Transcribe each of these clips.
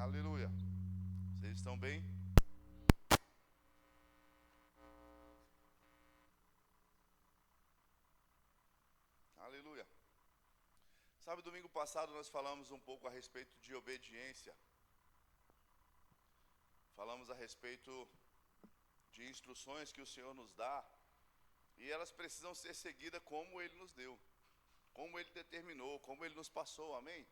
Aleluia. Vocês estão bem? Aleluia. Sabe, domingo passado nós falamos um pouco a respeito de obediência. Falamos a respeito de instruções que o Senhor nos dá e elas precisam ser seguidas como Ele nos deu, como Ele determinou, como Ele nos passou, amém?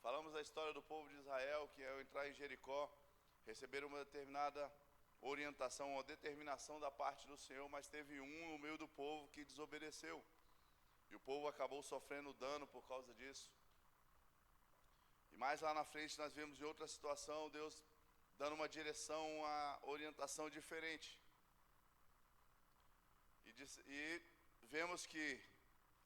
Falamos da história do povo de Israel que ao entrar em Jericó receberam uma determinada orientação, uma determinação da parte do Senhor, mas teve um no meio do povo que desobedeceu. E o povo acabou sofrendo dano por causa disso. E mais lá na frente nós vemos em outra situação, Deus dando uma direção, uma orientação diferente. E vemos que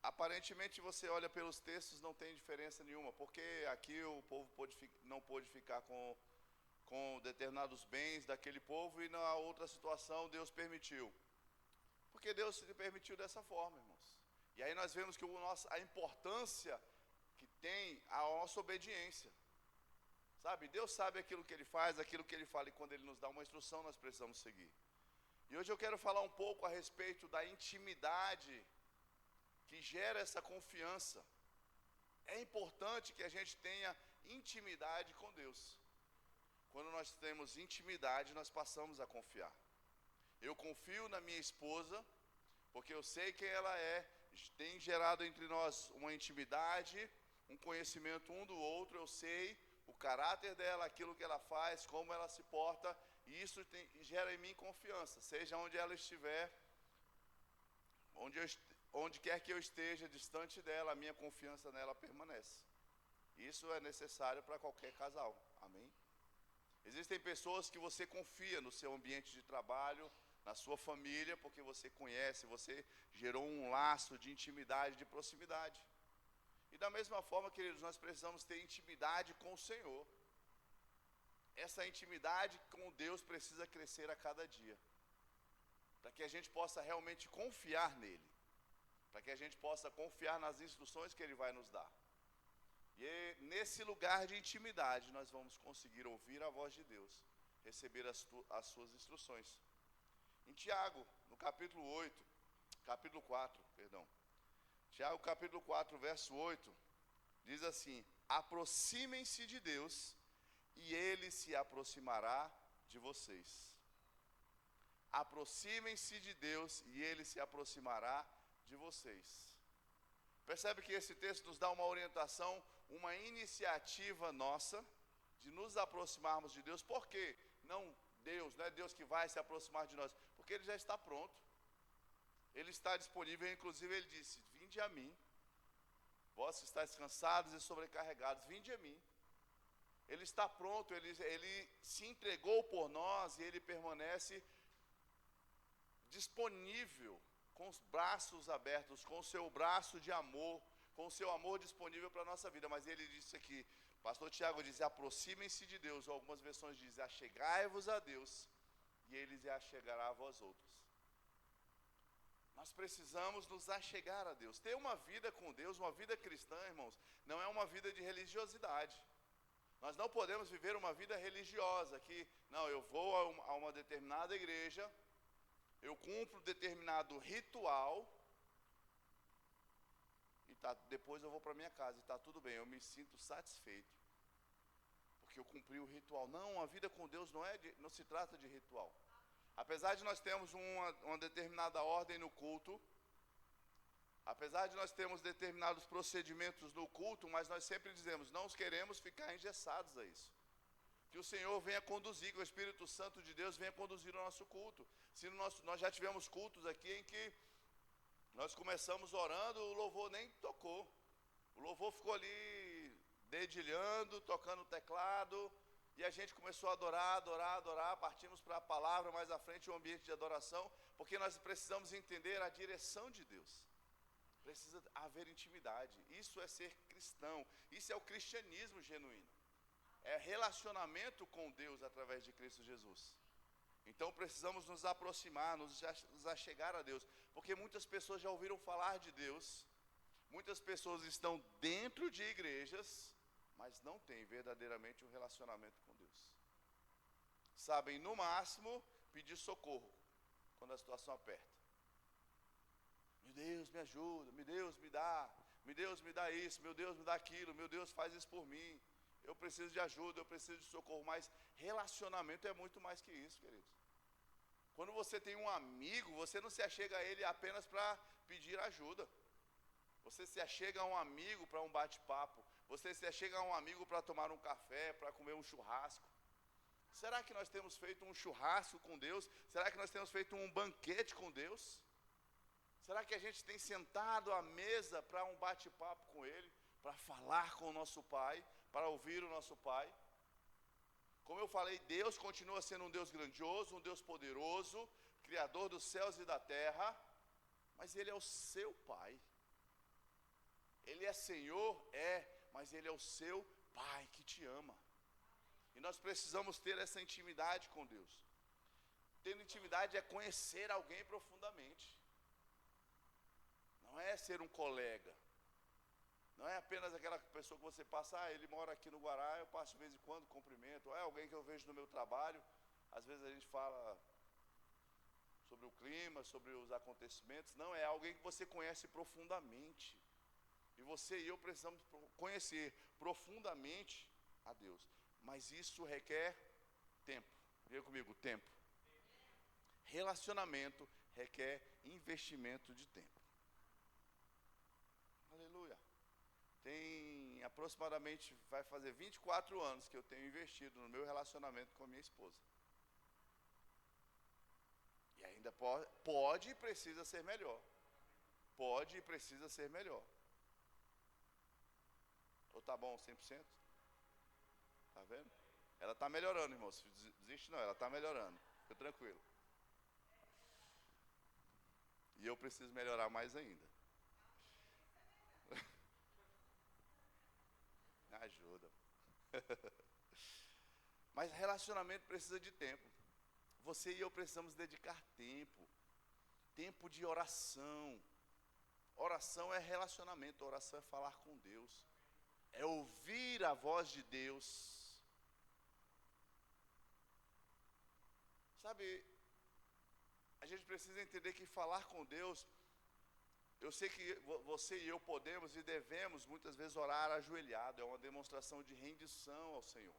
aparentemente você olha pelos textos, não tem diferença nenhuma. Porque aqui o povo não pôde ficar com determinados bens daquele povo e na outra situação Deus permitiu. Porque Deus se permitiu dessa forma, irmãos. E aí nós vemos que a importância que tem a nossa obediência. Sabe, Deus sabe aquilo que Ele faz, aquilo que Ele fala, e quando Ele nos dá uma instrução nós precisamos seguir. E hoje eu quero falar um pouco a respeito da intimidade que gera essa confiança. É importante que a gente tenha intimidade com Deus. Quando nós temos intimidade, nós passamos a confiar. Eu confio na minha esposa, porque eu sei quem ela é, tem gerado entre nós uma intimidade, um conhecimento um do outro, eu sei o caráter dela, aquilo que ela faz, como ela se porta, e isso gera em mim confiança, seja onde ela estiver, onde quer que eu esteja distante dela, a minha confiança nela permanece. Isso é necessário para qualquer casal, amém? Existem pessoas que você confia no seu ambiente de trabalho, na sua família, porque você conhece, você gerou um laço de intimidade, de proximidade. E da mesma forma, queridos, nós precisamos ter intimidade com o Senhor. Essa intimidade com Deus precisa crescer a cada dia, para que a gente possa realmente confiar nele, para que a gente possa confiar nas instruções que Ele vai nos dar. E nesse lugar de intimidade nós vamos conseguir ouvir a voz de Deus, receber as suas instruções. Em Tiago, no capítulo 4, Tiago capítulo 4, verso 8, diz assim: aproximem-se de Deus e Ele se aproximará de vocês. Aproximem-se de Deus e Ele se aproximará de vocês. Percebe que esse texto nos dá uma orientação, uma iniciativa nossa de nos aproximarmos de Deus. Por quê? Não é Deus que vai se aproximar de nós, porque Ele já está pronto. Ele está disponível, inclusive Ele disse: vinde a mim, vós que estáis cansados e sobrecarregados, vinde a mim. Ele está pronto, ele se entregou por nós e Ele permanece disponível, com os braços abertos, com o seu braço de amor, com o seu amor disponível para a nossa vida. Mas ele disse aqui, pastor Tiago diz: aproximem-se de Deus, ou algumas versões dizem: achegai-vos a Deus, e Ele se achegará a vós outros. Nós precisamos nos achegar a Deus. Ter uma vida com Deus, uma vida cristã, irmãos, não é uma vida de religiosidade. Nós não podemos viver uma vida religiosa, que, não, eu vou a uma determinada igreja, eu cumpro determinado ritual, e depois eu vou para minha casa, e está tudo bem, eu me sinto satisfeito, porque eu cumpri o ritual. Não, a vida com Deus não se trata de ritual. Apesar de nós termos uma determinada ordem no culto, apesar de nós termos determinados procedimentos no culto, mas nós sempre dizemos: não queremos ficar engessados a isso. Que o Senhor venha conduzir, que o Espírito Santo de Deus venha conduzir o nosso culto. Nós já tivemos cultos aqui em que nós começamos orando, o louvor nem tocou. O louvor ficou ali dedilhando, tocando teclado, e a gente começou a adorar, partimos para a palavra mais à frente, um ambiente de adoração, porque nós precisamos entender a direção de Deus. Precisa haver intimidade. Isso é ser cristão, isso é o cristianismo genuíno. É relacionamento com Deus através de Cristo Jesus. Então precisamos nos aproximar, nos achegar a Deus, porque muitas pessoas já ouviram falar de Deus, muitas pessoas estão dentro de igrejas, mas não tem verdadeiramente um relacionamento com Deus. Sabem, no máximo, pedir socorro quando a situação aperta. Meu Deus, me ajuda, meu Deus, meu Deus, me dá isso, meu Deus, me dá aquilo, meu Deus, faz isso por mim. Eu preciso de ajuda, eu preciso de socorro, mas relacionamento é muito mais que isso, queridos. Quando você tem um amigo, você não se achega a ele apenas para pedir ajuda. Você se achega a um amigo para um bate-papo. Você se achega a um amigo para tomar um café, para comer um churrasco. Será que nós temos feito um churrasco com Deus? Será que nós temos feito um banquete com Deus? Será que a gente tem sentado à mesa para um bate-papo com Ele? Para falar com o nosso Pai? Para ouvir o nosso Pai? Como eu falei, Deus continua sendo um Deus grandioso, um Deus poderoso, Criador dos céus e da terra, mas Ele é o seu Pai. Ele é Senhor? Mas Ele é o seu Pai que te ama. E nós precisamos ter essa intimidade com Deus. Ter intimidade é conhecer alguém profundamente. Não é ser um colega. Não é apenas aquela pessoa que você passa, ele mora aqui no Guará, eu passo de vez em quando, cumprimento. Ou é alguém que eu vejo no meu trabalho. Às vezes a gente fala sobre o clima, sobre os acontecimentos. Não, é alguém que você conhece profundamente. E você e eu precisamos conhecer profundamente a Deus. Mas isso requer tempo. Diga comigo, tempo. Relacionamento requer investimento de tempo. Aleluia. Tem aproximadamente, vai fazer 24 anos que eu tenho investido no meu relacionamento com a minha esposa. E ainda pode e precisa ser melhor. Pode e precisa ser melhor. Ou tá bom 100%? Tá vendo? Ela está melhorando, irmão. Desiste não, ela está melhorando. Fica tranquilo. E eu preciso melhorar mais ainda. Me ajuda. Mas relacionamento precisa de tempo. Você e eu precisamos dedicar tempo. Tempo de oração. Oração é relacionamento, oração é falar com Deus. É ouvir a voz de Deus. Sabe, a gente precisa entender que falar com Deus, eu sei que você e eu podemos e devemos muitas vezes orar ajoelhado, é uma demonstração de rendição ao Senhor.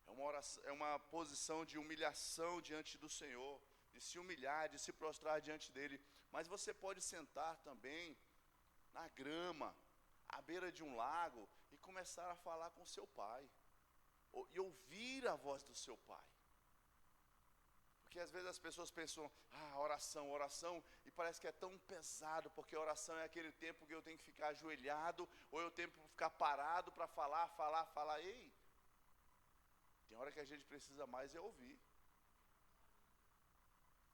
É uma oração, é uma posição de humilhação diante do Senhor, de se humilhar, de se prostrar diante dEle. Mas você pode sentar também na grama, à beira de um lago, e começar a falar com seu pai, e ouvir a voz do seu pai. Porque às vezes as pessoas pensam, oração, e parece que é tão pesado, porque oração é aquele tempo que eu tenho que ficar ajoelhado, ou eu tenho que ficar parado para falar. Ei, tem hora que a gente precisa mais é ouvir.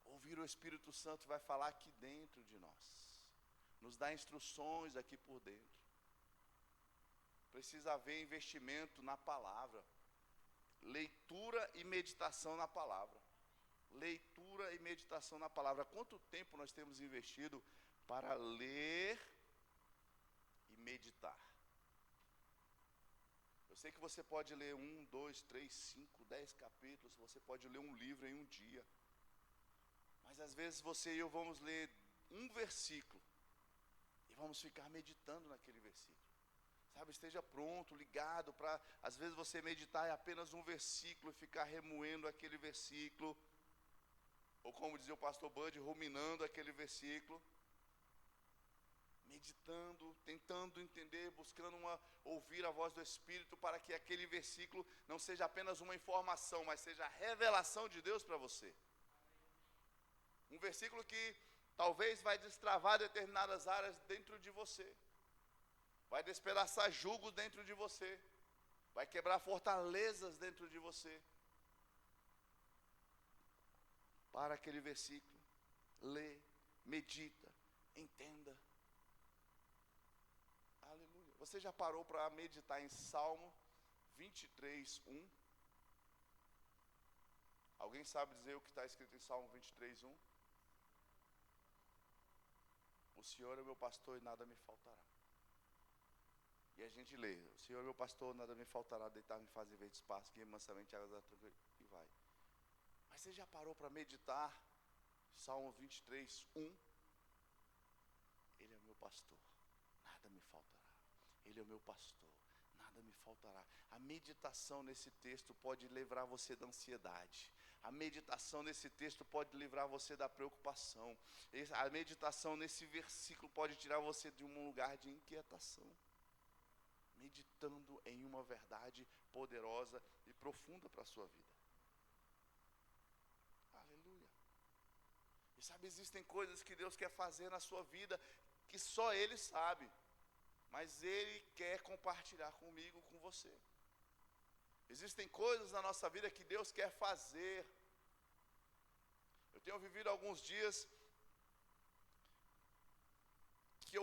Ouvir o Espírito Santo vai falar aqui dentro de nós, nos dá instruções aqui por dentro. Precisa haver investimento na palavra, leitura e meditação na palavra. Leitura e meditação na palavra. Quanto tempo nós temos investido para ler e meditar? Eu sei que você pode ler 1, 2, 3, 5, 10 capítulos, você pode ler um livro em um dia. Mas às vezes você e eu vamos ler um versículo e vamos ficar meditando naquele versículo. Sabe, esteja pronto, ligado para, às vezes você meditar em apenas um versículo e ficar remoendo aquele versículo. Ou como dizia o pastor Bud, ruminando aquele versículo. Meditando, tentando entender, buscando ouvir a voz do Espírito para que aquele versículo não seja apenas uma informação, mas seja a revelação de Deus para você. Um versículo que talvez vai destravar determinadas áreas dentro de você. Vai despedaçar julgos dentro de você. Vai quebrar fortalezas dentro de você. Para aquele versículo, lê, medita, entenda. Aleluia. Você já parou para meditar em Salmo 23, 1? Alguém sabe dizer o que está escrito em Salmo 23, 1? O Senhor é meu pastor e nada me faltará. E a gente lê, o Senhor é meu pastor, nada me faltará, deitar-me em fazer verde espaço, que mansamente águas da tranquila, e vai. Mas você já parou para meditar? Salmo 23, 1. Ele é o meu pastor, nada me faltará. Ele é o meu pastor, nada me faltará. A meditação nesse texto pode livrar você da ansiedade. A meditação nesse texto pode livrar você da preocupação. A meditação nesse versículo pode tirar você de um lugar de inquietação. Meditando em uma verdade poderosa e profunda para a sua vida. Aleluia. E sabe, existem coisas que Deus quer fazer na sua vida que só Ele sabe. Mas Ele quer compartilhar comigo, com você. Existem coisas na nossa vida que Deus quer fazer. Eu tenho vivido alguns dias que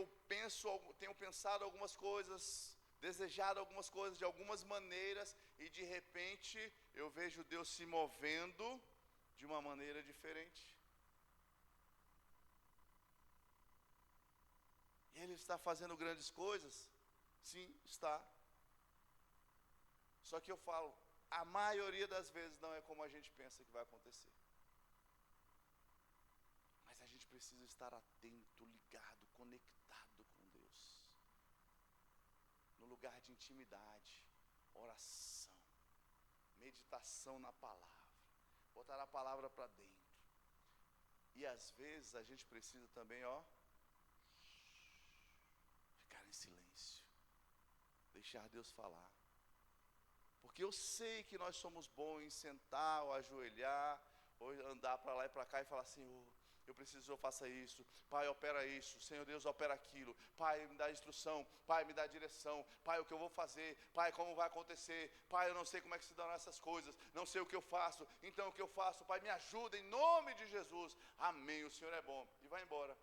tenho pensado algumas coisas, desejado algumas coisas de algumas maneiras, e de repente eu vejo Deus se movendo de uma maneira diferente. E Ele está fazendo grandes coisas? Sim, está. Só que eu falo, a maioria das vezes não é como a gente pensa que vai acontecer. Mas a gente precisa estar atento, ligado, conectado com Deus. No lugar de intimidade, oração, meditação na palavra, botar a palavra para dentro. E às vezes a gente precisa também, ficar em silêncio, deixar Deus falar. Porque eu sei que nós somos bons em sentar ou ajoelhar, ou andar para lá e para cá e falar, Senhor, eu preciso que o Senhor faça isso. Pai, opera isso. Senhor Deus, opera aquilo. Pai, me dá instrução. Pai, me dá direção. Pai, o que eu vou fazer? Pai, como vai acontecer? Pai, eu não sei como é que se dão essas coisas. Não sei o que eu faço. Então, o que eu faço? Pai, me ajuda em nome de Jesus. Amém, o Senhor é bom. E vai embora.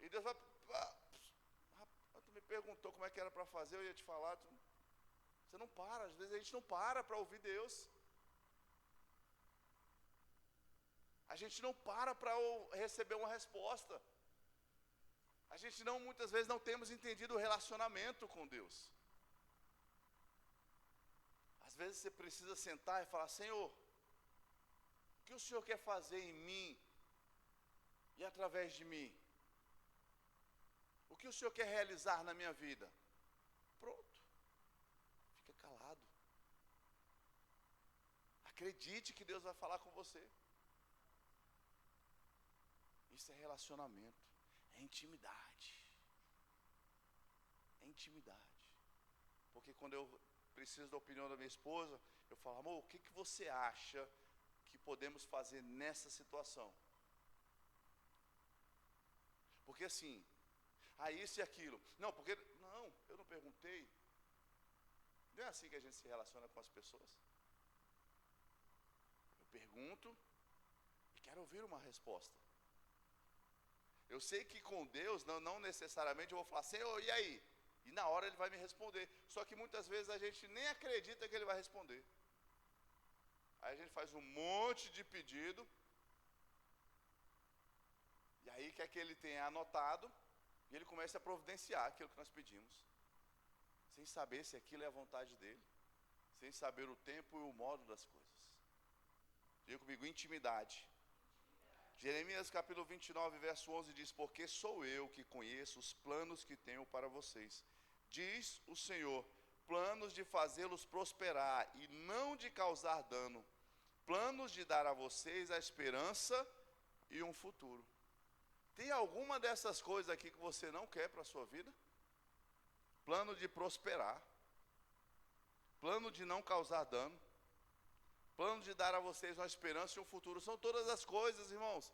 E Deus vai... Tu me perguntou como é que era para fazer, eu ia te falar. Você não para. Às vezes a gente não para ouvir Deus. A gente não para receber uma resposta. A gente muitas vezes não temos entendido o relacionamento com Deus. Às vezes você precisa sentar e falar, Senhor, o que o Senhor quer fazer em mim e através de mim? O que o Senhor quer realizar na minha vida? Pronto. Fica calado. Acredite que Deus vai falar com você. Isso é relacionamento, é intimidade. É intimidade. Porque quando eu preciso da opinião da minha esposa, eu falo, amor, o que você acha que podemos fazer nessa situação? Porque assim, isso e aquilo. Não, eu não perguntei. Não é assim que a gente se relaciona com as pessoas. Eu pergunto e quero ouvir uma resposta. Eu sei que com Deus, não necessariamente eu vou falar, Senhor, e aí? E na hora Ele vai me responder. Só que muitas vezes a gente nem acredita que Ele vai responder. Aí a gente faz um monte de pedido. E aí quer que Ele tenha anotado. E Ele começa a providenciar aquilo que nós pedimos. Sem saber se aquilo é a vontade dEle. Sem saber o tempo e o modo das coisas. Diga comigo, intimidade. Jeremias capítulo 29, verso 11 diz, porque sou eu que conheço os planos que tenho para vocês, diz o Senhor, planos de fazê-los prosperar e não de causar dano, planos de dar a vocês a esperança e um futuro. Tem alguma dessas coisas aqui que você não quer para a sua vida? Plano de prosperar, plano de não causar dano, plano de dar a vocês uma esperança e um futuro. São todas as coisas, irmãos,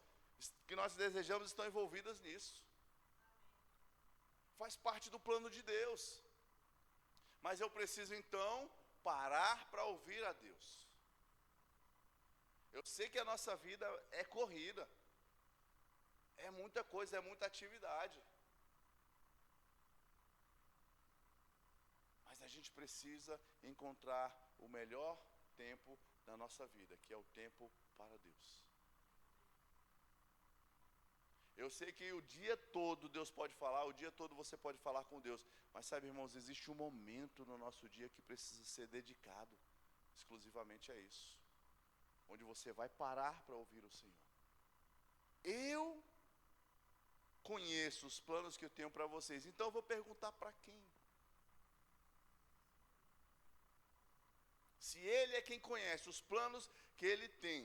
que nós desejamos estão envolvidas nisso. Faz parte do plano de Deus. Mas eu preciso então parar para ouvir a Deus. Eu sei que a nossa vida é corrida. É muita coisa, é muita atividade. Mas a gente precisa encontrar o melhor tempo da nossa vida, que é o tempo para Deus. Eu sei que o dia todo Deus pode falar, o dia todo você pode falar com Deus. Mas sabe, irmãos, existe um momento no nosso dia que precisa ser dedicado exclusivamente a isso. Onde você vai parar para ouvir o Senhor. Eu conheço os planos que eu tenho para vocês, então eu vou perguntar para quem? Se Ele é quem conhece os planos que Ele tem,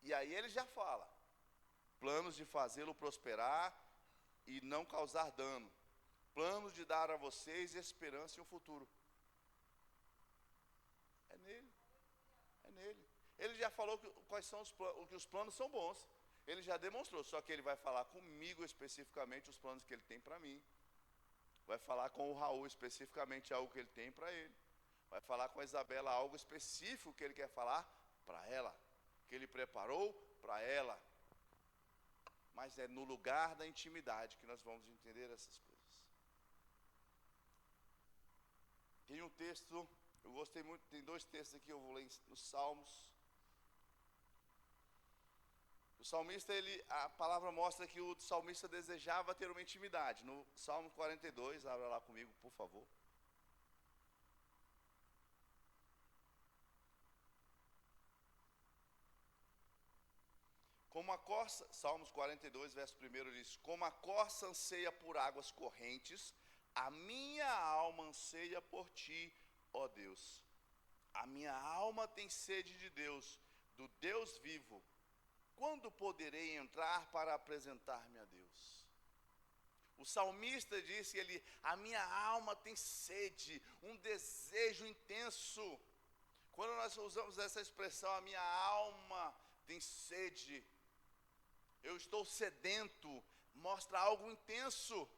e aí Ele já fala, planos de fazê-lo prosperar e não causar dano, planos de dar a vocês esperança e um futuro. É nele, é nele. Ele já falou quais são os planos, que os planos são bons. Ele já demonstrou, só que ele vai falar comigo especificamente os planos que ele tem para mim. Vai falar com o Raul especificamente algo que ele tem para ele. Vai falar com a Isabela algo específico que ele quer falar para ela, que ele preparou para ela. Mas é no lugar da intimidade que nós vamos entender essas coisas. Tem um texto, eu gostei muito, tem 2 textos aqui, eu vou ler nos Salmos. O salmista, a palavra mostra que o salmista desejava ter uma intimidade. No Salmo 42, abra lá comigo, por favor. Como a corça, Salmos 42, verso 1 diz: como a corça anseia por águas correntes, a minha alma anseia por ti, ó Deus. A minha alma tem sede de Deus, do Deus vivo. Quando poderei entrar para apresentar-me a Deus? O salmista disse que a minha alma tem sede, um desejo intenso. Quando nós usamos essa expressão, a minha alma tem sede, eu estou sedento, mostra algo intenso.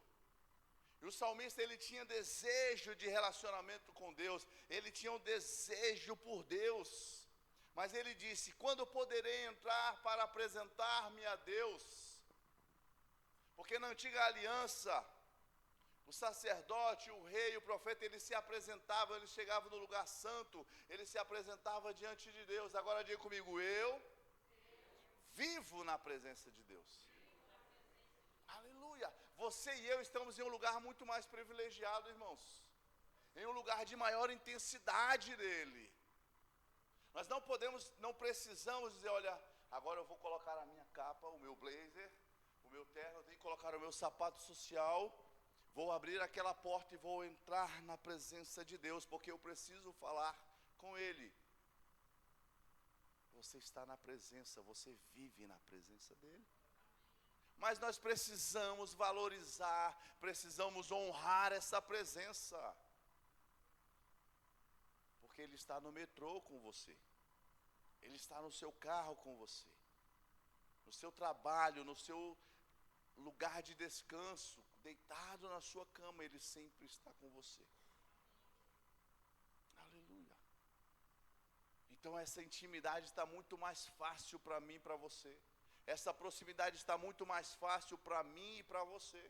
E o salmista, ele tinha desejo de relacionamento com Deus, ele tinha um desejo por Deus. Mas ele disse: quando poderei entrar para apresentar-me a Deus? Porque na antiga aliança, o sacerdote, o rei, o profeta, eles se apresentavam, eles chegavam no lugar santo, eles se apresentavam diante de Deus. Agora diga comigo: eu vivo na presença de Deus. Aleluia! Você e eu estamos em um lugar muito mais privilegiado, irmãos. Em um lugar de maior intensidade dele. Nós não precisamos dizer: olha, agora eu vou colocar a minha capa, o meu blazer, o meu terno, eu tenho que colocar o meu sapato social, vou abrir aquela porta e vou entrar na presença de Deus, porque eu preciso falar com Ele. Você está na presença, você vive na presença dEle. Mas nós precisamos valorizar, precisamos honrar essa presença. Porque Ele está no metrô com você. Ele está no seu carro com você. No seu trabalho, no seu lugar de descanso, deitado na sua cama, Ele sempre está com você. Aleluia. Então essa intimidade está muito mais fácil para mim e para você. Essa proximidade está muito mais fácil para mim e para você.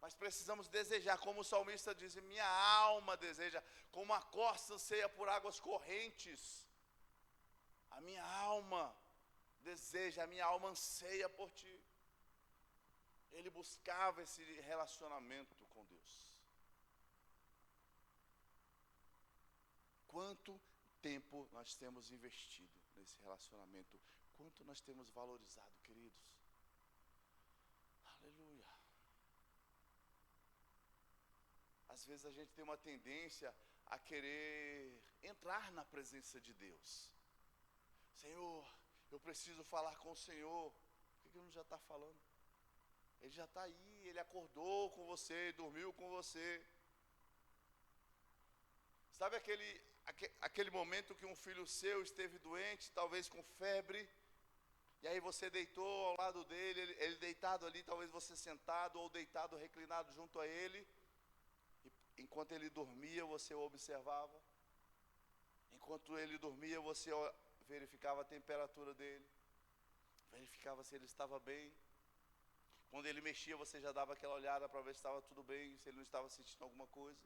Mas precisamos desejar, como o salmista diz: minha alma deseja, como a corça anseia por águas correntes. A minha alma deseja, a minha alma anseia por ti. Ele buscava esse relacionamento com Deus. Quanto tempo nós temos investido nesse relacionamento? Quanto nós temos valorizado, queridos? Aleluia. Às vezes a gente tem uma tendência a querer entrar na presença de Deus. Senhor, eu preciso falar com o Senhor. Por que ele não já está falando? Ele já está aí, Ele acordou com você, dormiu com você. Sabe aquele momento que um filho seu esteve doente, talvez com febre, e aí você deitou ao lado dele, ele deitado ali, talvez você sentado ou deitado, reclinado junto a ele, e enquanto ele dormia, você o observava. Enquanto ele dormia, você verificava a temperatura dele, verificava se ele estava bem. Quando ele mexia, você já dava aquela olhada para ver se estava tudo bem, se ele não estava sentindo alguma coisa.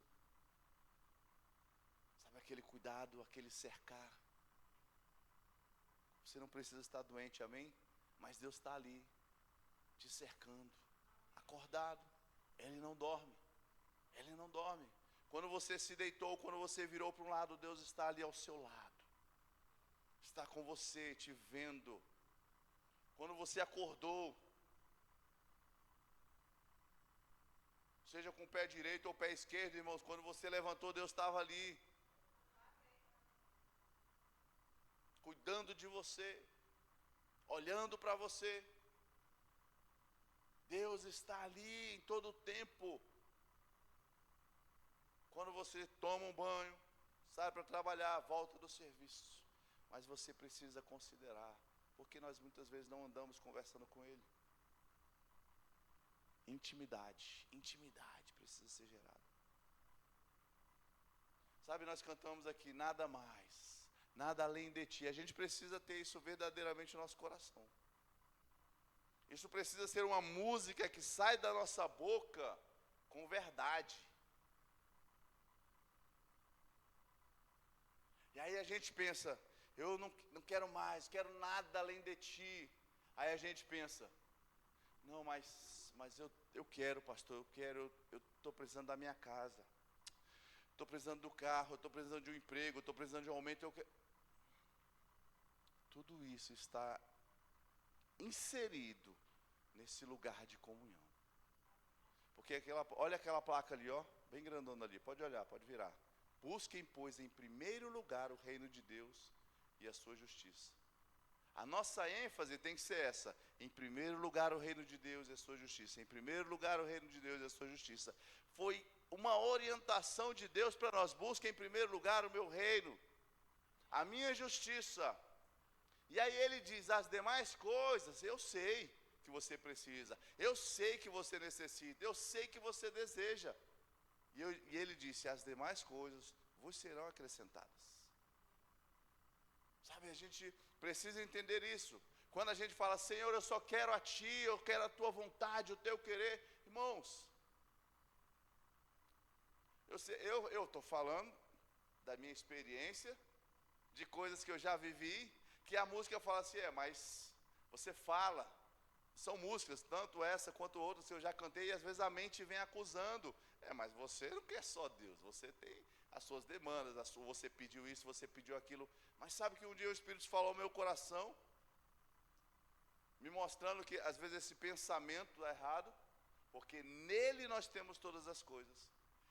Sabe aquele cuidado, aquele cercar. Você não precisa estar doente, amém? Mas Deus está ali, te cercando, acordado. Ele não dorme. Ele não dorme. Quando você se deitou, quando você virou para um lado, Deus está ali ao seu lado. Está com você, te vendo. Quando você acordou, seja com o pé direito ou o pé esquerdo, irmãos, quando você levantou, Deus estava ali, cuidando de você, olhando para você. Deus está ali em todo o tempo. Quando você toma um banho, sai para trabalhar, volta do serviço. Mas você precisa considerar, porque nós muitas vezes não andamos conversando com Ele. Intimidade precisa ser gerada. Sabe, nós cantamos aqui, nada mais, nada além de Ti. A gente precisa ter isso verdadeiramente no nosso coração. Isso precisa ser uma música que sai da nossa boca com verdade. E aí a gente pensa, eu não quero mais, quero nada além de Ti. Aí a gente pensa, não, mas eu quero, pastor, eu estou precisando da minha casa. Estou precisando do carro, estou precisando de um emprego, estou precisando de um aumento. Tudo isso está inserido nesse lugar de comunhão. Porque olha aquela placa ali, ó, bem grandona ali, pode olhar, pode virar. Busquem, pois, em primeiro lugar o reino de Deus e a sua justiça. A nossa ênfase tem que ser essa: em primeiro lugar o reino de Deus e a sua justiça. Em primeiro lugar o reino de Deus e a sua justiça. Foi uma orientação de Deus para nós: busquem em primeiro lugar o meu reino, a minha justiça. E aí ele diz, as demais coisas, eu sei que você precisa, eu sei que você necessita, eu sei que você deseja. E ele disse, as demais coisas vos serão acrescentadas. Sabe, a gente precisa entender isso. Quando a gente fala, Senhor, eu só quero a Ti, eu quero a Tua vontade, o Teu querer. Irmãos, eu estou falando da minha experiência, de coisas que eu já vivi, que a música fala assim, mas você fala, são músicas, tanto essa quanto outras que eu já cantei, e às vezes a mente vem acusando, mas você não quer só Deus, você tem as suas demandas, você pediu isso, você pediu aquilo, mas sabe que um dia o Espírito falou ao meu coração, me mostrando que às vezes esse pensamento é errado, porque nele nós temos todas as coisas.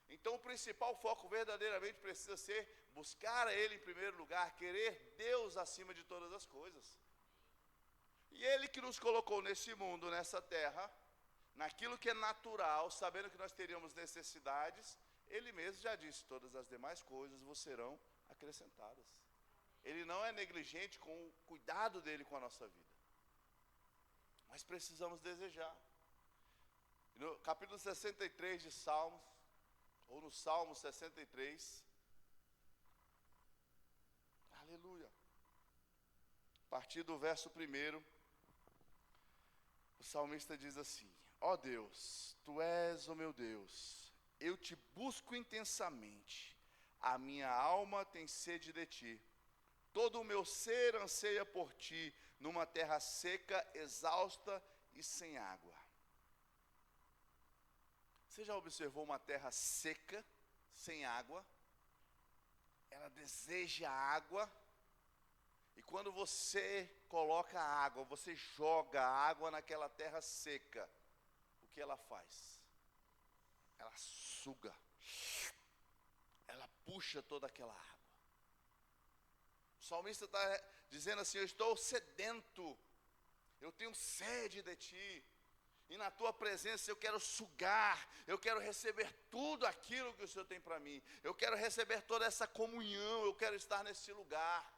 Então o principal foco verdadeiramente precisa ser buscar a Ele em primeiro lugar, querer Deus acima de todas as coisas. E Ele que nos colocou nesse mundo, nessa terra, naquilo que é natural, sabendo que nós teríamos necessidades, Ele mesmo já disse, todas as demais coisas vos serão acrescentadas. Ele não é negligente com o cuidado dele com a nossa vida. Mas precisamos desejar. No capítulo 63 de Salmos, ou no Salmo 63, aleluia, a partir do verso 1, o salmista diz assim, ó Deus, Tu és o meu Deus, eu Te busco intensamente, a minha alma tem sede de Ti, todo o meu ser anseia por Ti, numa terra seca, exausta e sem água. Você já observou uma terra seca, sem água? Ela deseja água. E quando você coloca água, você joga água naquela terra seca, o que ela faz? Ela suga. Ela puxa toda aquela água. O salmista está dizendo assim, eu estou sedento. Eu tenho sede de Ti. E na Tua presença eu quero sugar, eu quero receber tudo aquilo que o Senhor tem para mim. Eu quero receber toda essa comunhão, eu quero estar nesse lugar.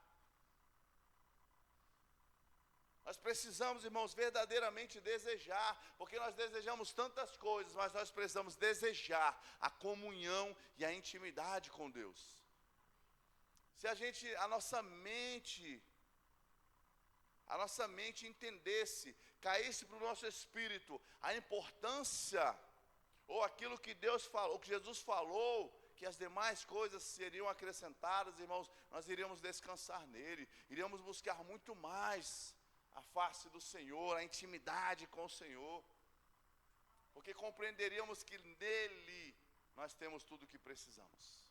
Nós precisamos, irmãos, verdadeiramente desejar, porque nós desejamos tantas coisas, mas nós precisamos desejar a comunhão e a intimidade com Deus. Se a nossa mente entendesse, caísse para o nosso espírito a importância, ou aquilo que Deus falou, que Jesus falou, que as demais coisas seriam acrescentadas, irmãos, nós iríamos descansar nele, iríamos buscar muito mais a face do Senhor, a intimidade com o Senhor, porque compreenderíamos que nele nós temos tudo o que precisamos.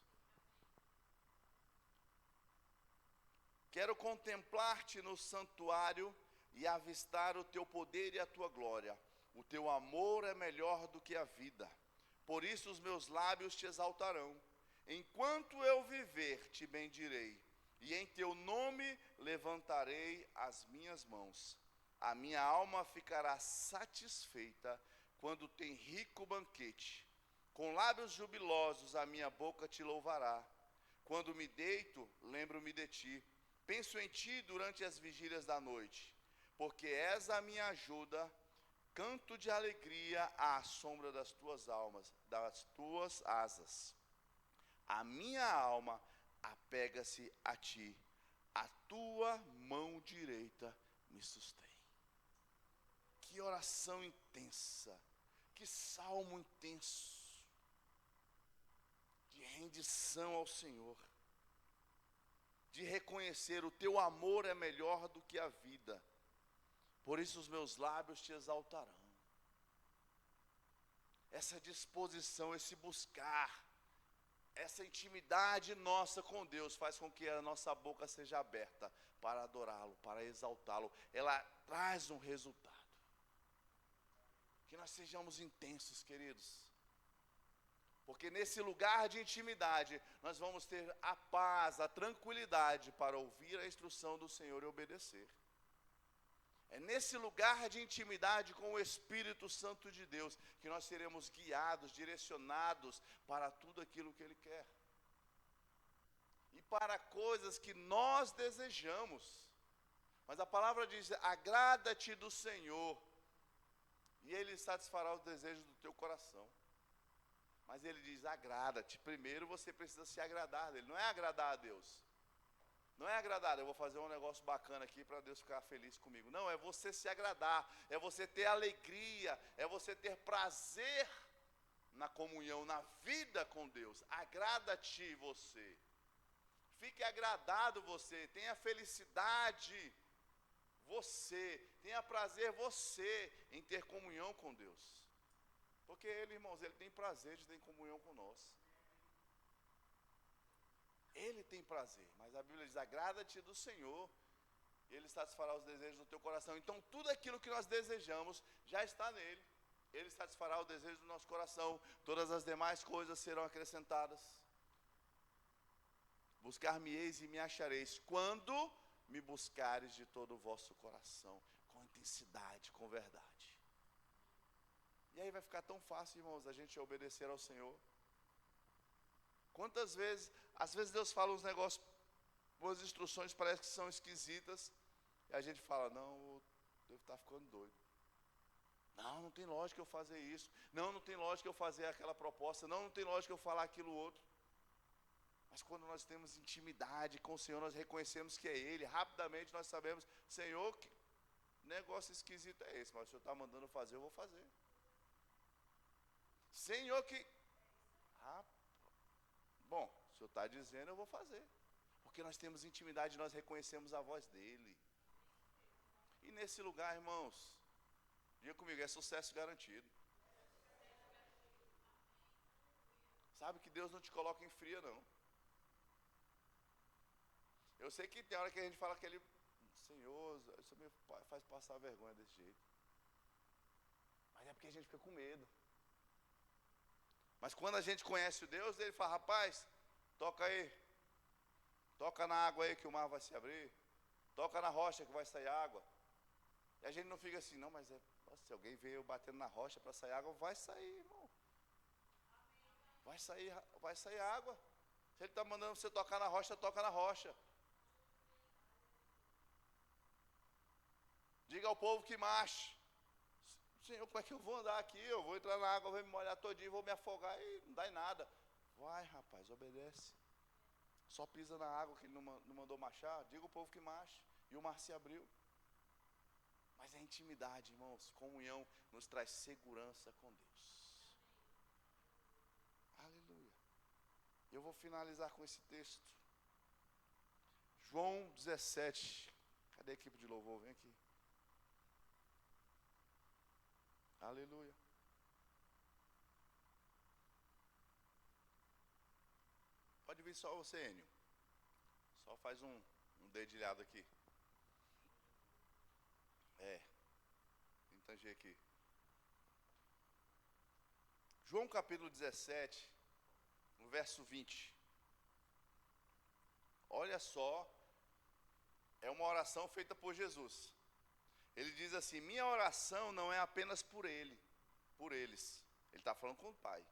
Quero contemplar-te no santuário e avistar o teu poder e a tua glória. O teu amor é melhor do que a vida. Por isso os meus lábios te exaltarão. Enquanto eu viver, te bendirei. E em teu nome levantarei as minhas mãos. A minha alma ficará satisfeita quando tem rico banquete. Com lábios jubilosos a minha boca te louvará. Quando me deito, lembro-me de ti. Penso em ti durante as vigílias da noite, porque és a minha ajuda. Canto de alegria à sombra das tuas asas. A minha alma apega-se a ti, a tua mão direita me sustém. Que oração intensa, que salmo intenso, de rendição ao Senhor, de reconhecer o teu amor é melhor do que a vida. Por isso os meus lábios te exaltarão. Essa disposição, esse buscar, essa intimidade nossa com Deus faz com que a nossa boca seja aberta para adorá-lo, para exaltá-lo. Ela traz um resultado. Que nós sejamos intensos, queridos. Porque nesse lugar de intimidade, nós vamos ter a paz, a tranquilidade para ouvir a instrução do Senhor e obedecer. É nesse lugar de intimidade com o Espírito Santo de Deus que nós seremos guiados, direcionados para tudo aquilo que Ele quer. E para coisas que nós desejamos. Mas a palavra diz, agrada-te do Senhor, e Ele satisfará os desejos do teu coração. Mas Ele diz, agrada-te. Primeiro você precisa se agradar dEle, não é agradar a Deus. Não é agradar, eu vou fazer um negócio bacana aqui para Deus ficar feliz comigo. Não, é você se agradar, é você ter alegria, é você ter prazer na comunhão, na vida com Deus. Agrada-te você. Fique agradado você, tenha felicidade você, tenha prazer você em ter comunhão com Deus. Porque Ele, irmãos, Ele tem prazer de ter comunhão conosco. Ele tem prazer, mas a Bíblia diz, agrada-te do Senhor, e Ele satisfará os desejos do teu coração. Então tudo aquilo que nós desejamos já está nele. Ele satisfará o desejo do nosso coração, todas as demais coisas serão acrescentadas. Buscar-me-eis e me achareis, quando me buscares de todo o vosso coração, com intensidade, com verdade. E aí vai ficar tão fácil, irmãos, a gente obedecer ao Senhor. Quantas vezes, às vezes Deus fala uns negócios, umas instruções parece que são esquisitas, e a gente fala, não, eu devo estar ficando doido. Não tem lógica eu fazer isso. Não tem lógica eu fazer aquela proposta. Não tem lógica eu falar aquilo outro. Mas quando nós temos intimidade com o Senhor, nós reconhecemos que é Ele, rapidamente nós sabemos, Senhor, que negócio esquisito é esse, mas o Senhor está mandando fazer, eu vou fazer. Senhor, que... Bom, o Senhor está dizendo, eu vou fazer. Porque nós temos intimidade, nós reconhecemos a voz dEle. E nesse lugar, irmãos, diga comigo, é sucesso garantido. Sabe que Deus não te coloca em fria, não. Eu sei que tem hora que a gente fala que Ele, Senhor, isso me faz passar vergonha desse jeito. Mas é porque a gente fica com medo. Mas quando a gente conhece o Deus, Ele fala, rapaz, toca aí. Toca na água aí que o mar vai se abrir. Toca na rocha que vai sair água. E a gente não fica assim, não, mas se alguém veio batendo na rocha para sair água, vai sair, irmão. Vai sair água. Se Ele está mandando você tocar na rocha, toca na rocha. Diga ao povo que marche. Senhor, como é que eu vou andar aqui? Eu vou entrar na água, vou me molhar todinho, vou me afogar e não dá em nada. Vai, rapaz, obedece. Só pisa na água que Ele não mandou marchar. Diga ao povo que marche. E o mar se abriu. Mas a intimidade, irmãos, comunhão nos traz segurança com Deus. Aleluia. Eu vou finalizar com esse texto. João 17. Cadê a equipe de louvor? Vem aqui. Aleluia. Pode vir só você, Enio. Só faz um dedilhado aqui. Entanguei aqui. João capítulo 17, no verso 20. Olha só, é uma oração feita por Jesus. Ele diz assim: minha oração não é apenas por eles. Ele está falando com o Pai.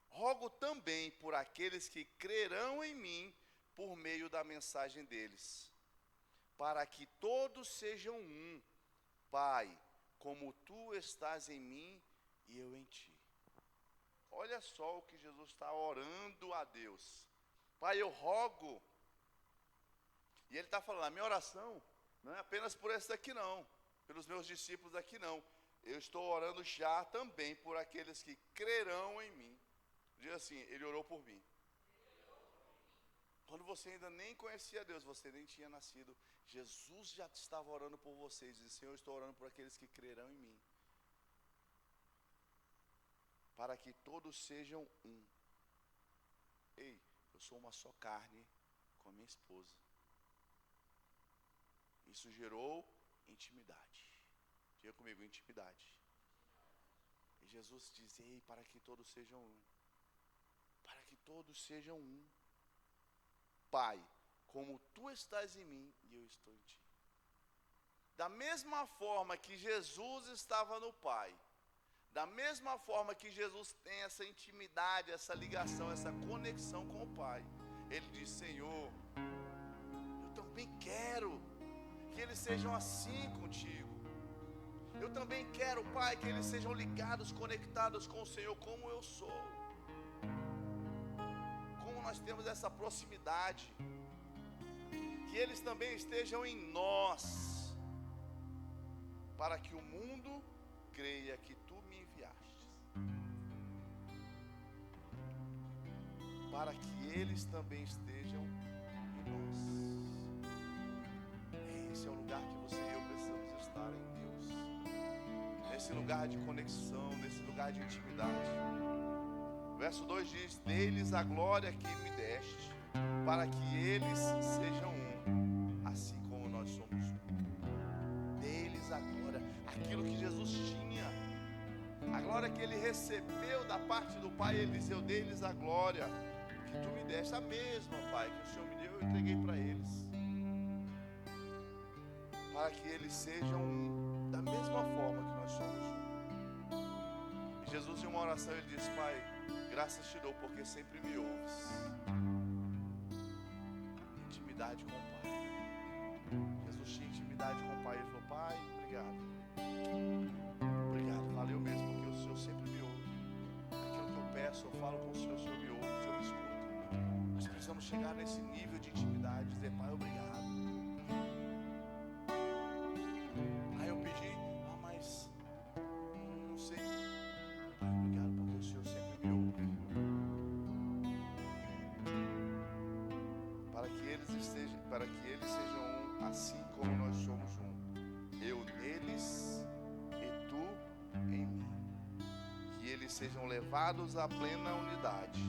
Rogo também por aqueles que crerão em mim por meio da mensagem deles, para que todos sejam um, Pai, como tu estás em mim e eu em ti. Olha só o que Jesus está orando a Deus. Pai, eu rogo. E ele está falando, a minha oração não é apenas por esse daqui não, pelos meus discípulos daqui não. Eu estou orando já também por aqueles que crerão em mim. Diz assim, ele orou por mim. Quando você ainda nem conhecia Deus, você nem tinha nascido, Jesus já estava orando por vocês. Diz, Senhor, eu estou orando por aqueles que crerão em mim, para que todos sejam um. Ei, eu sou uma só carne com a minha esposa. Isso gerou intimidade. Diga comigo, intimidade. E Jesus diz, ei, para que todos sejam um. Para que todos sejam um. Pai, como tu estás em mim e eu estou em ti. Da mesma forma que Jesus estava no Pai, da mesma forma que Jesus tem essa intimidade, essa ligação, essa conexão com o Pai, ele diz, Senhor, eu também quero que eles sejam assim contigo. Eu também quero, Pai, que eles sejam ligados, conectados com o Senhor, como eu sou. Como nós temos essa proximidade, que eles também estejam em nós, para que o mundo creia que tu me enviastes, para que eles também estejam em nós. Esse é o lugar que você e eu precisamos estar em Deus, nesse lugar de conexão, nesse lugar de intimidade. Verso 2 diz, deles a glória que me deste, para que eles sejam um, assim como nós somos um. Deles a glória, aquilo que Jesus tinha, a glória que ele recebeu da parte do Pai, ele diz, eu dei-lhes a glória que tu me deste, a mesma, Pai, que o Senhor me deu, eu entreguei para eles, para que eles sejam um, da mesma forma que nós somos um. E Jesus, em uma oração, ele diz, Pai, graças te dou porque sempre me ouves. Intimidade com o Pai. Jesus tinha intimidade com o Pai. Ele falou, Pai, obrigado. Obrigado, valeu mesmo, porque o Senhor sempre me ouve. Aquilo que eu peço, eu falo com o Senhor me ouve, o Senhor me escuta. Nós precisamos chegar nesse nível de intimidade, dizer, Pai, obrigado. Aí eu pedi, mas não sei. Pai, obrigado, porque o Senhor sempre me ouve. Para que eles sejam um, assim como nós somos um. Eu neles e tu em mim. Que eles sejam levados à plena unidade,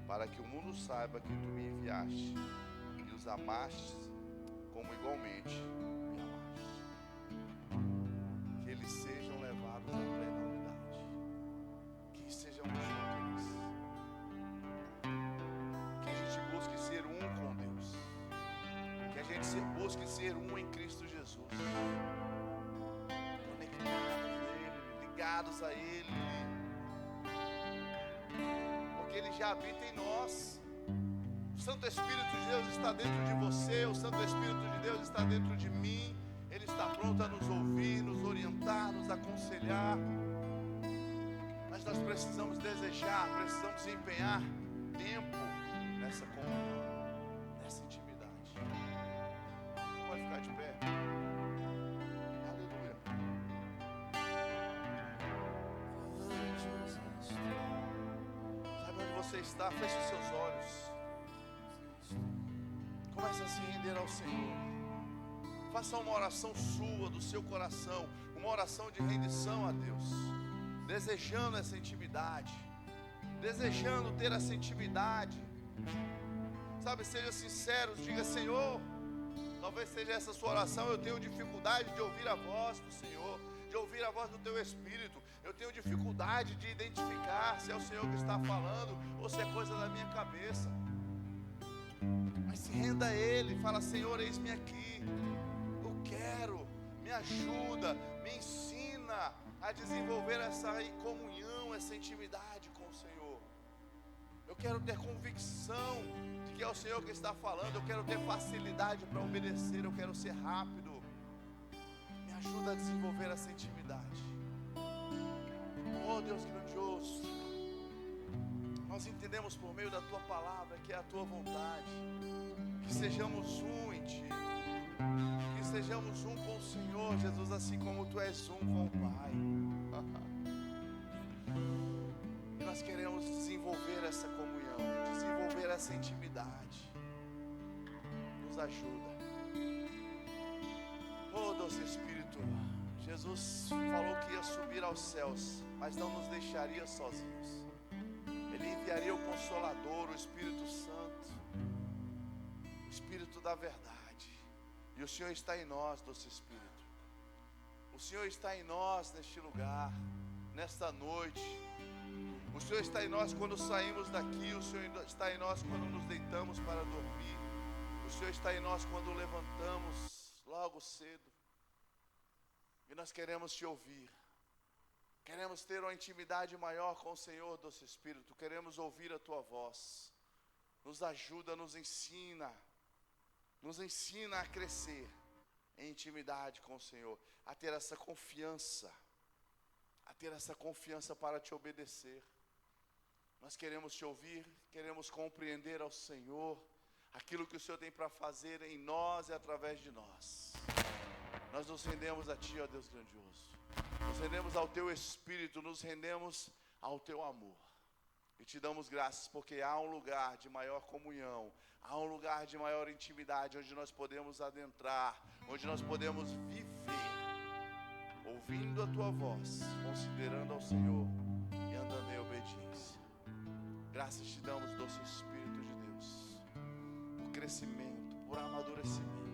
para que o mundo saiba que tu me enviaste e os amaste como igualmente me amaste. Que eles sejam levados à plena unidade. Que sejamos um deles. Que a gente busque ser um com Deus. Que a gente busque ser um em Cristo Jesus, conectados a Ele, ligados a Ele, porque Ele já habita em nós. O Santo Espírito de Deus está dentro de você, o Santo Espírito de Deus está dentro de mim. Ele está pronto a nos ouvir, nos orientar, nos aconselhar. Mas nós precisamos desejar, precisamos empenhar tempo nessa comunhão, nessa intimidade. Pode ficar de pé. Aleluia. Sabe onde você está? Feche os seus olhos. Comece a se render ao Senhor. Faça uma oração sua, do seu coração. uma oração de rendição a Deus, desejando essa intimidade, desejando ter essa intimidade. Sabe, seja sincero, diga: Senhor, talvez seja essa sua oração. Eu tenho dificuldade de ouvir a voz do Senhor, de ouvir a voz do Teu Espírito. Eu tenho dificuldade de identificar se é o Senhor que está falando ou se é coisa da minha cabeça. Mas se renda a Ele, fala: Senhor, eis-me aqui, eu quero, me ajuda, me ensina a desenvolver essa comunhão, essa intimidade com o Senhor. Eu quero ter convicção de que é o Senhor que está falando. Eu quero ter facilidade para obedecer. Eu quero ser rápido. Me ajuda a desenvolver essa intimidade. Oh Deus grandioso, nós entendemos por meio da Tua palavra que é a Tua vontade, que sejamos um em Ti, que sejamos um com o Senhor Jesus, assim como Tu és um com o Pai. E nós queremos desenvolver essa comunhão, desenvolver essa intimidade. Nos ajuda. Oh doce Espírito, Jesus falou que ia subir aos céus, mas não nos deixaria sozinhos. Ele enviaria o Consolador, o Espírito Santo, o Espírito da verdade. E o Senhor está em nós, doce Espírito. O Senhor está em nós neste lugar, nesta noite. O Senhor está em nós quando saímos daqui. O Senhor está em nós quando nos deitamos para dormir. O Senhor está em nós quando levantamos logo cedo. E nós queremos Te ouvir. Queremos ter uma intimidade maior com o Senhor, doce Espírito. Queremos ouvir a Tua voz. Nos ajuda, nos ensina. Nos ensina a crescer em intimidade com o Senhor. A ter essa confiança. A ter essa confiança para Te obedecer. Nós queremos Te ouvir. Queremos compreender ao Senhor aquilo que o Senhor tem para fazer em nós e através de nós. Nós nos rendemos a Ti, ó Deus grandioso. Nos rendemos ao Teu Espírito, nos rendemos ao Teu amor. E Te damos graças porque há um lugar de maior comunhão, há um lugar de maior intimidade, onde nós podemos adentrar, onde nós podemos viver, ouvindo a Tua voz, considerando ao Senhor e andando em obediência. Graças Te damos, doce Espírito de Deus, por crescimento, por amadurecimento.